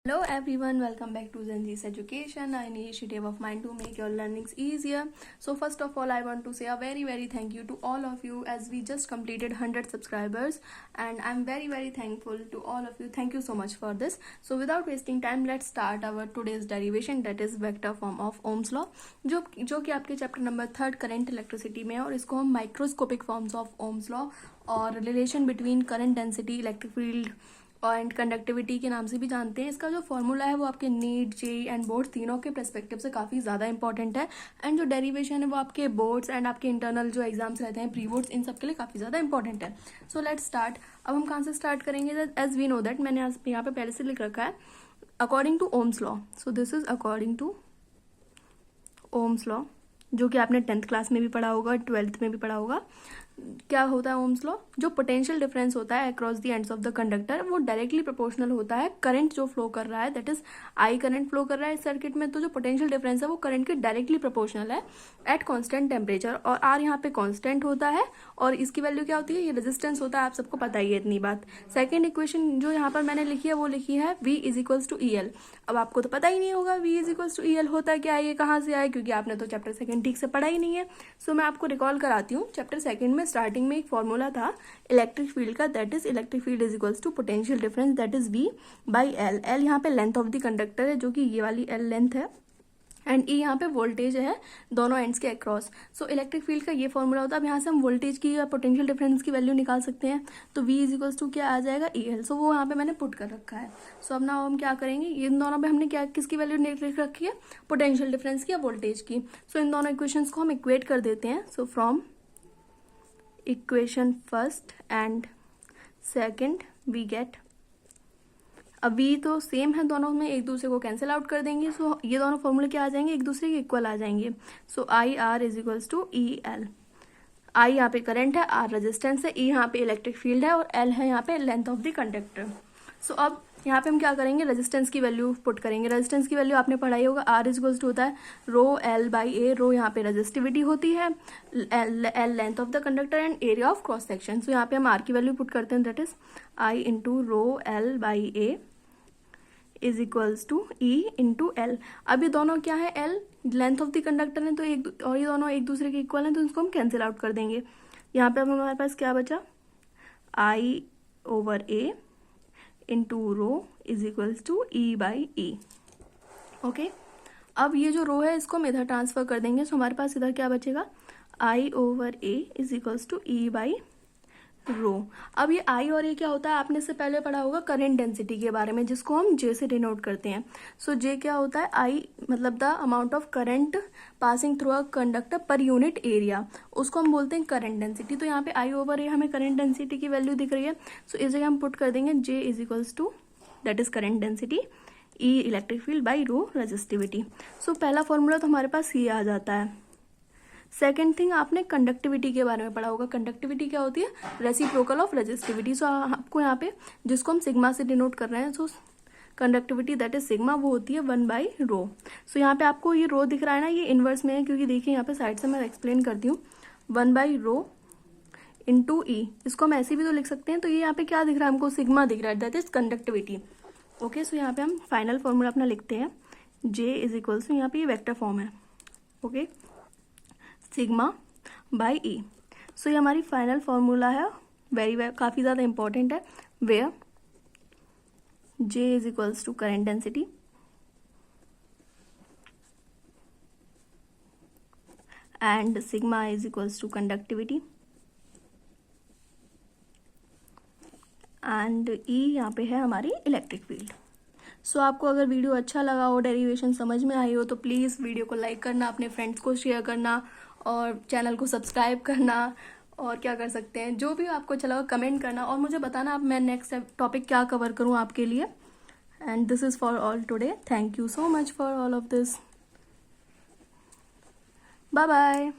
Hello everyone, welcome back to Zenzi's Education, an initiative of mine to make your learnings easier. So first of all, I want to say a very thank you to all of you as we just completed 100 subscribers and I'm very thankful to all of you. Thank you so much for this. So without wasting time, let's start our today's derivation, that is vector form of Ohm's law, जो कि आपके chapter number 3 current electricity में है और इसको हम microscopic forms of Ohm's law और relation between current density, electric field and conductivity के नाम से भी जानते हैं। इसका जो फॉर्मूला है वो आपके नीट, जेईई एंड बोर्ड तीनों के पर्सपेक्टिव से काफ़ी ज़्यादा इंपॉर्टेंट है एंड जो डेरिवेशन है वो आपके बोर्ड्स एंड आपके इंटरनल जो एग्जाम्स रहते हैं, प्री बोर्ड्स, इन सब के लिए काफ़ी ज़्यादा इंपॉर्टेंट है। So let's start. अब हम कहाँ से स्टार्ट करेंगे? एज वी नो दैट, मैंने यहाँ पे पहले से लिख रखा है according to Ohm's law. So this is according to Ohm's law, जो कि आपने 10th क्लास में भी पढ़ा होगा, 12th में भी पढ़ा होगा। क्या होता है ओम्स लॉ? जो पोटेंशियल डिफरेंस होता है across the ends of the conductor, वो डायरेक्टली प्रोपोर्शनल होता है करंट जो फ्लो कर रहा है, that is I current flow कर रहा है इस सर्किट में, तो जो पोटेंशियल डिफरेंस है वो करंट के डायरेक्टली प्रोपोर्शनल है एट कांस्टेंट टेम्परेचर। और आर यहाँ पे कांस्टेंट होता है और इसकी वैल्यू क्या होती है? ये रेजिस्टेंस होता है, आप सबको पता ही है इतनी बात। सेकेंड इक्वेशन जो यहाँ पर मैंने लिखी है वो लिखी है V is equals to EL। अब आपको तो पता ही नहीं होगा V is equals to EL होता है क्या है, ये कहाँ से आए, क्योंकि आपने तो चैप्टर 2 ठीक से पढ़ा ही नहीं है। सो मैं आपको रिकॉल कराती हूँ। चैप्टर 2 में स्टार्टिंग में एक फॉर्मूला था इलेक्ट्रिक फील्ड का, that is electric field is equals to potential difference, that is V by L। L यहाँ पे लेंथ ऑफ द कंडक्टर है, जो कि ये वाली L लेंथ है, एंड E यहाँ पे वोल्टेज है दोनों एंड्स के अक्रॉस। सो इलेक्ट्रिक फील्ड का ये फॉर्मूला होता है। अब यहाँ से हम वोल्टेज की या पोटेंशियल डिफरेंस की वैल्यू निकाल सकते हैं, तो V इज इक्वल्स टू क्या आ जाएगा? EL। सो वो यहाँ पे मैंने पुट कर रखा है। सो अब ना हम क्या करेंगे, इन दोनों पे हमने क्या किसकी वैल्यू लिख रखी है? पोटेंशियल डिफरेंस की या वोल्टेज की। सो इन दोनों इक्वेशंस को हम इक्वेट कर देते हैं। So from equation first and second we get, अब V तो सेम है दोनों में, एक दूसरे को कैंसिल आउट कर देंगे। सो ये दोनों फॉर्मूले क्या आ जाएंगे? एक दूसरे के इक्वल आ जाएंगे। So IR is equals to EL। I यहाँ पे करंट है, R रेजिस्टेंस है, E यहाँ पे इलेक्ट्रिक फील्ड है और L है यहाँ पे लेंथ ऑफ द कंडक्टर। सो अब यहाँ पे हम क्या करेंगे? रेजिस्टेंस की वैल्यू पुट करेंगे। रेजिस्टेंस की वैल्यू आपने पढ़ाई होगा, R इज इक्वल्स टू होता है रो L बाई ए। रो यहाँ पे रेजिस्टिविटी होती है, L length of the conductor and area of cross section. So यहाँ पे हम R की वैल्यू पुट करते हैं, that is I into rho L by A is equals to E into L। अब ये दोनों क्या है? L length of the conductor है, तो और ये दोनों एक दूसरे के इक्वल हैं, तो इसको हम कैंसिल आउट कर देंगे। यहाँ पे अब हमारे पास क्या बचा? I over A into rho is equals to E by E। Okay, अब ये जो रो है इसको हम इधर ट्रांसफर कर देंगे। सो हमारे पास इधर क्या बचेगा? I over A is equals to E by rho. अब ये I और A क्या होता है? आपने इससे पहले पढ़ा होगा करंट डेंसिटी के बारे में, जिसको हम J से डिनोट करते हैं। सो J क्या होता है? I मतलब the amount of current passing through a conductor per unit area, उसको हम बोलते हैं करंट डेंसिटी। तो यहाँ पे I ओवर A हमें करंट डेंसिटी की वैल्यू दिख रही है। सो इस जगह हम पुट कर देंगे J is equals to, that is current density, E electric field by rho resistivity. सो पहला फॉर्मूला तो हमारे पास ये आ जाता है। सेकेंड थिंग, आपने कंडक्टिविटी के बारे में पढ़ा होगा। कंडक्टिविटी क्या होती है? Reciprocal of resistivity. सो आपको यहाँ पे जिसको हम सिग्मा से डिनोट कर रहे हैं, सो कंडक्टिविटी दैट इज सिग्मा, वो होती है 1 बाई रो। सो यहाँ पे आपको ये रो दिख रहा है ना, ये इनवर्स में है, क्योंकि देखिए यहाँ पे साइड से मैं एक्सप्लेन करती हूँ। 1 बाई रो इंटू E, इसको हम ऐसे भी तो लिख सकते हैं। तो ये यहाँ पे क्या दिख रहा है हमको? सिग्मा दिख रहा है, दैट इज कंडक्टिविटी। ओके, सो यहाँ पे हम फाइनल फॉर्मूला अपना लिखते हैं, J इज इक्वल्स टू, यहाँ पे ये वेक्टर फॉर्म है, okay, sigma by E। So ये हमारी फाइनल फॉर्मूला है, काफ़ी ज़्यादा इंपॉर्टेंट है, where J is equals to current density and sigma is equals to conductivity and E यहाँ पे है हमारी इलेक्ट्रिक फील्ड। सो आपको अगर वीडियो अच्छा लगा हो, डेरिवेशन समझ में आई हो, तो प्लीज़ वीडियो को लाइक करना, अपने फ्रेंड्स को शेयर करना और चैनल को सब्सक्राइब करना। और क्या कर सकते हैं, जो भी आपको अच्छा लगा कमेंट करना और मुझे बताना अब मैं नेक्स्ट टॉपिक क्या कवर करूँ आपके लिए। And this is for all today. Thank you so much for all of this. Bye bye.